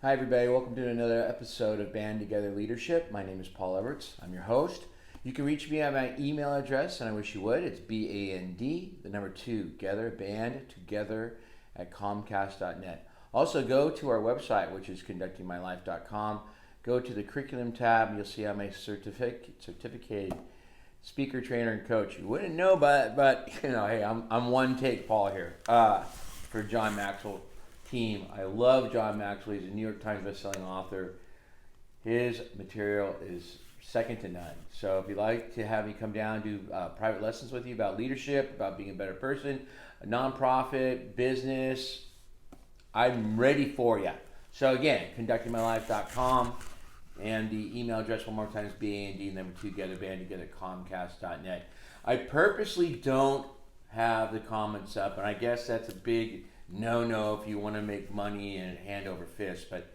Hi, everybody. Welcome to another episode of Band Together Leadership. My name is Paul Everts. I'm your host. You can reach me at my email address, and I wish you would. It's BAND, the number 2, together, band together at Comcast.net. Also, go to our website, which is conductingmylife.com. Go to the curriculum tab, and you'll see I'm a certificated speaker, trainer, and coach. You wouldn't know, but you know, hey, I'm one take Paul here for John Maxwell team. I love John Maxwell. He's a New York Times bestselling author. His material is second to none. So if you'd like to have me come down and do private lessons with you about leadership, about being a better person, a nonprofit, business, I'm ready for you. So again, conductingmylife.com, and the email address one more time is BAND, number 2, together, band together, Comcast.net. I purposely don't have the comments up, and I guess that's a big no if you want to make money and hand over fist, but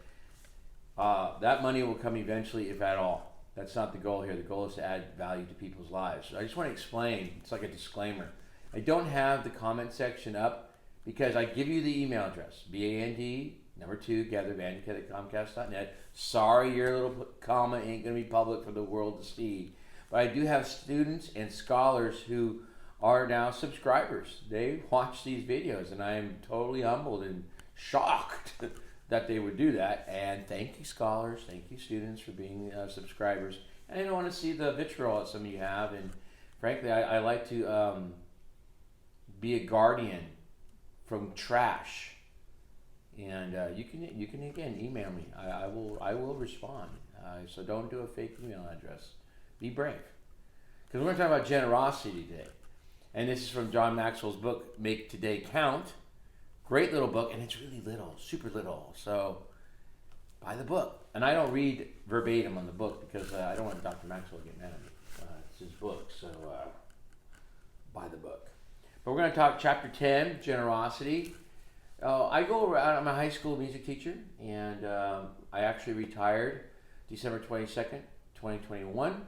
that money will come eventually, if at all. That's not the goal here. The goal is to add value to people's lives. So I just want to explain, it's like a disclaimer. I don't have the comment section up because I give you the email address, BAND, number 2, together, band together, Comcast.net. Sorry, your little comment ain't going to be public for the world to see. But I do have students and scholars who are now subscribers. They watch these videos, and I am totally humbled and shocked that they would do that. And thank you, scholars, thank you, students, for being subscribers. And I don't want to see the vitriol that some of you have. And frankly, I like to be a guardian from trash. And you can again email me. I will respond. So don't do a fake email address. Be brave, because we're going to talk about generosity today. And this is from John Maxwell's book, Make Today Count. Great little book, and it's really little, super little. So buy the book. And I don't read verbatim on the book because I don't want Dr. Maxwell to get mad at me. It's his book, so buy the book. But we're going to talk chapter 10, generosity. I go around, I'm a high school music teacher, and I actually retired December 22nd, 2021.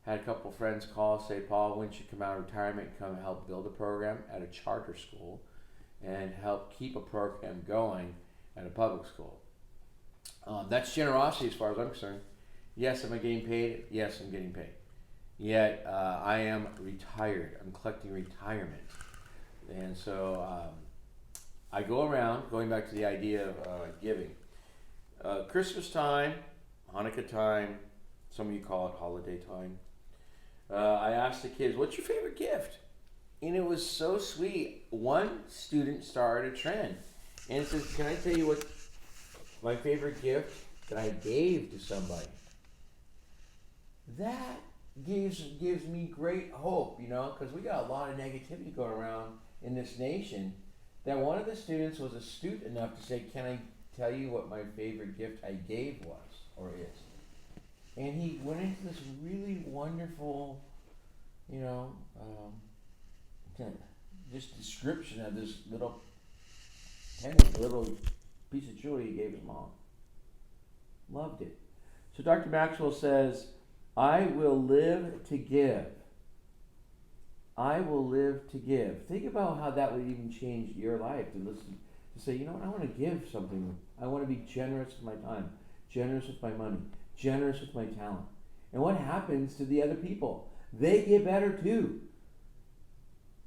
Had a couple friends call, say, Paul, when you come out of retirement, come help build a program at a charter school and help keep a program going at a public school. That's generosity as far as I'm concerned. Yes, am I getting paid? Yes, I'm getting paid. Yet I am retired. I'm collecting retirement. And so I go around, going back to the idea of giving. Christmas time, Hanukkah time, some of you call it holiday time. I asked the kids, what's your favorite gift? And it was so sweet. One student started a trend. And it says, can I tell you what my favorite gift that I gave to somebody? That gives me great hope, you know, because we got a lot of negativity going around in this nation. That one of the students was astute enough to say, can I tell you what my favorite gift I gave was or is? And he went into this really wonderful, you know, just description of this little piece of jewelry he gave his mom. Loved it. So Dr. Maxwell says, I will live to give. I will live to give. Think about how that would even change your life to listen, to say, you know what, I want to give something. I want to be generous with my time, generous with my money, generous with my talent. And what happens to the other people? They get better too.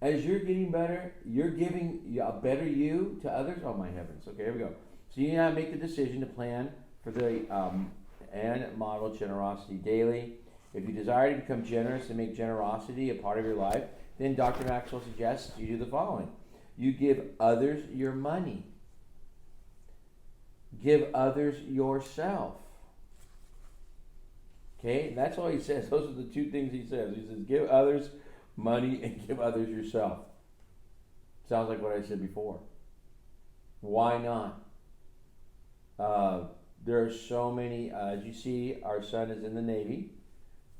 As you're getting better, you're giving a better you to others. Oh my heavens. Okay, here we go. So you now make the decision to plan for the and model generosity daily. If you desire to become generous and make generosity a part of your life, then Dr. Maxwell suggests you do the following. You give others your money. Give others yourself. Okay, and that's all he says. Those are the two things he says. He says, give others money and give others yourself. Sounds like what I said before. Why not? There are so many, as you see, our son is in the Navy.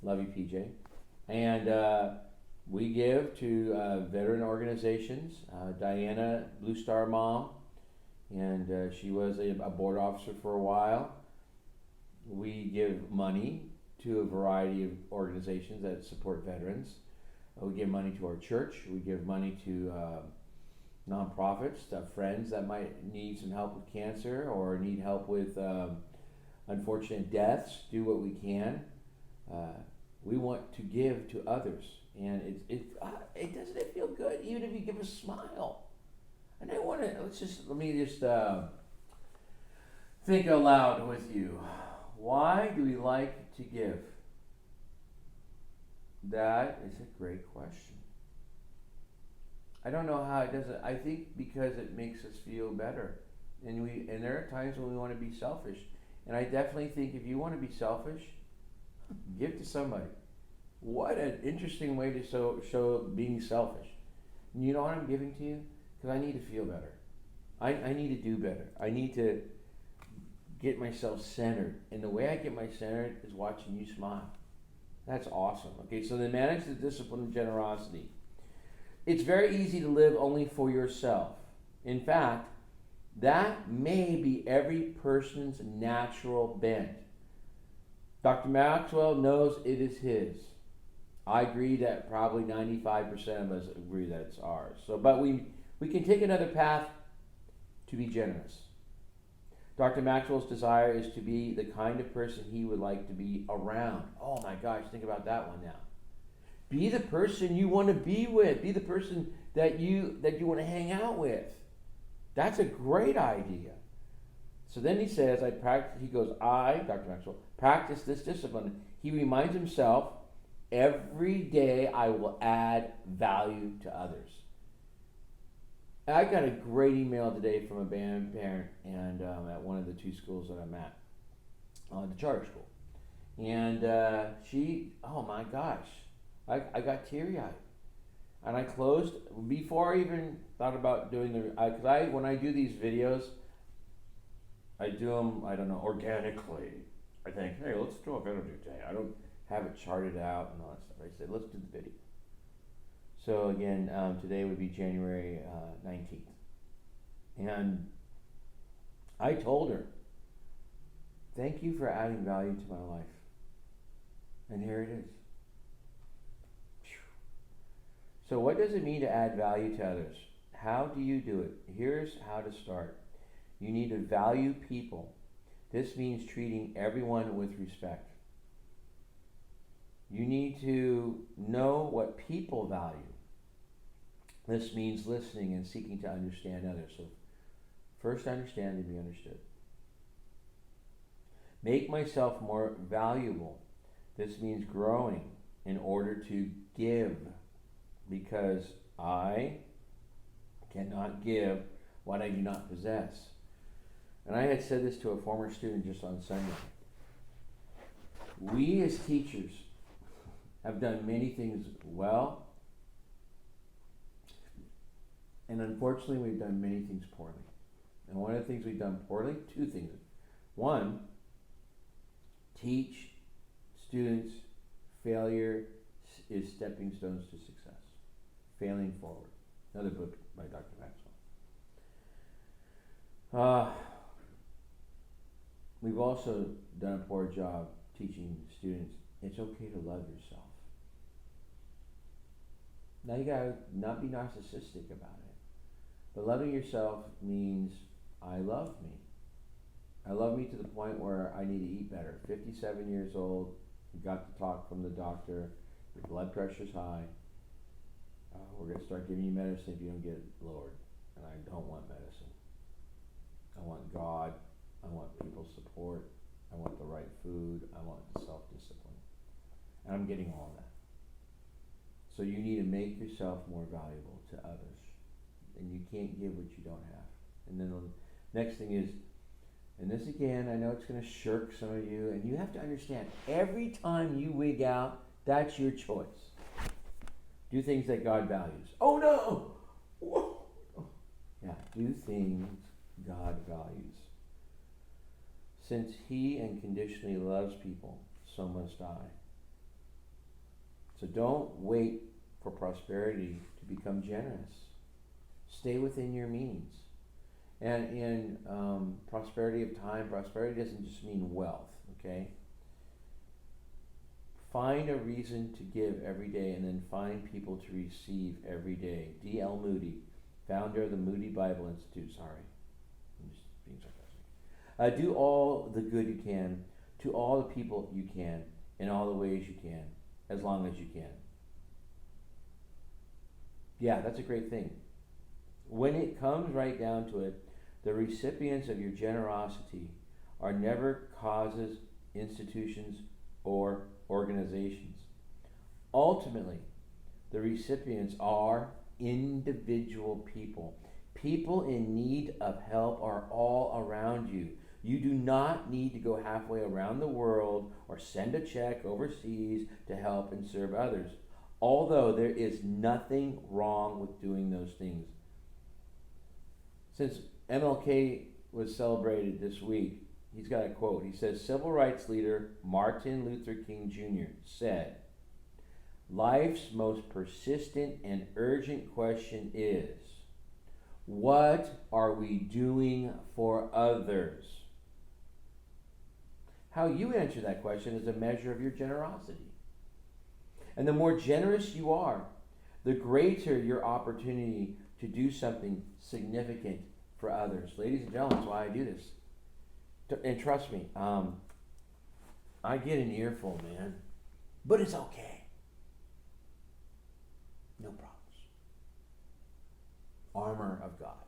Love you, PJ. And we give to veteran organizations. Diana, Blue Star mom, and she was a board officer for a while. We give money to a variety of organizations that support veterans. We give money to our church. We give money to nonprofits, to friends that might need some help with cancer or need help with unfortunate deaths. Do what we can. We want to give to others, and it doesn't it feel good even if you give a smile. And I want to let me just think aloud with you. Why do we like to give? That is a great question. I don't know how it does it. I think because it makes us feel better, and there are times when we want to be selfish, and I definitely think if you want to be selfish, give to somebody. What an interesting way to show being selfish. And you know what I'm giving to you? Because I need to feel better. I need to do better. I need to get myself centered. And the way I get myself centered is watching you smile. That's awesome. Okay, so then manage the discipline of generosity. It's very easy to live only for yourself. In fact, that may be every person's natural bent. Dr. Maxwell knows it is his. I agree that probably 95% of us agree that it's ours. But we can take another path to be generous. Dr. Maxwell's desire is to be the kind of person he would like to be around. Oh my gosh, think about that one now. Be the person you want to be with. Be the person that you want to hang out with. That's a great idea. So then he says, Dr. Maxwell, practice this discipline. He reminds himself, every day I will add value to others. I got a great email today from a band parent and at one of the two schools that I'm at, the charter school. And she, oh my gosh, I got teary-eyed. And I closed, before I even thought about doing because when I do these videos, I do them, I don't know, organically. I think, hey, let's do a video today. I don't have it charted out and all that stuff. I said, let's do the video. So again, today would be January 19th. And I told her, thank you for adding value to my life. And here it is. So what does it mean to add value to others? How do you do it? Here's how to start. You need to value people. This means treating everyone with respect. You need to know what people value. This means listening and seeking to understand others. So first understand and be understood. Make myself more valuable. This means growing in order to give, because I cannot give what I do not possess. And I had said this to a former student just on Sunday. We as teachers have done many things well, and unfortunately we've done many things poorly. And one of the things we've done poorly, two things. One, teach students failure is stepping stones to success. Failing forward. Another book by Dr. Maxwell. We've also done a poor job teaching students it's okay to love yourself. Now you gotta not be narcissistic about it. But loving yourself means I love me. I love me to the point where I need to eat better. 57 years old, got the talk from the doctor, your blood pressure's high. We're going to start giving you medicine if you don't get it lowered. And I don't want medicine. I want God. I want people's support. I want the right food. I want self-discipline. And I'm getting all that. So you need to make yourself more valuable to others. And you can't give what you don't have. And then the next thing is, and this again, I know it's going to shirk some of you, and you have to understand, every time you wig out, that's your choice. Do things that God values. Oh no! Whoa. Yeah, do things God values. Since He unconditionally loves people, so must I. So don't wait for prosperity to become generous. Stay within your means. And in prosperity of time, prosperity doesn't just mean wealth, okay? Find a reason to give every day, and then find people to receive every day. D.L. Moody, founder of the Moody Bible Institute. Sorry, I'm just being sarcastic. Do all the good you can to all the people you can in all the ways you can, as long as you can. Yeah, that's a great thing. When it comes right down to it, the recipients of your generosity are never causes, institutions, or organizations. Ultimately, the recipients are individual people. People in need of help are all around you. You do not need to go halfway around the world or send a check overseas to help and serve others. Although there is nothing wrong with doing those things. Since MLK was celebrated this week, he's got a quote. He says, civil rights leader Martin Luther King Jr. said, life's most persistent and urgent question is, what are we doing for others? How you answer that question is a measure of your generosity. And the more generous you are, the greater your opportunity to do something significant for others. Ladies and gentlemen, that's why I do this. And trust me, I get an earful, man. But it's okay. No problems. Armor of God.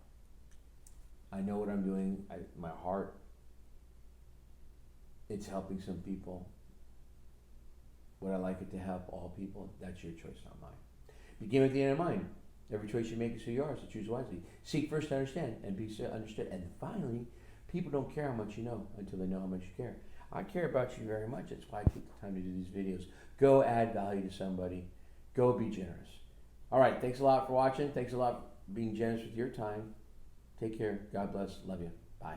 I know what I'm doing. My heart, it's helping some people. Would I like it to help all people? That's your choice, not mine. Begin with the end in mind. Every choice you make is who you are, so choose wisely. Seek first to understand and be understood. And finally, people don't care how much you know until they know how much you care. I care about you very much. That's why I take the time to do these videos. Go add value to somebody. Go be generous. All right, thanks a lot for watching. Thanks a lot for being generous with your time. Take care. God bless. Love you. Bye.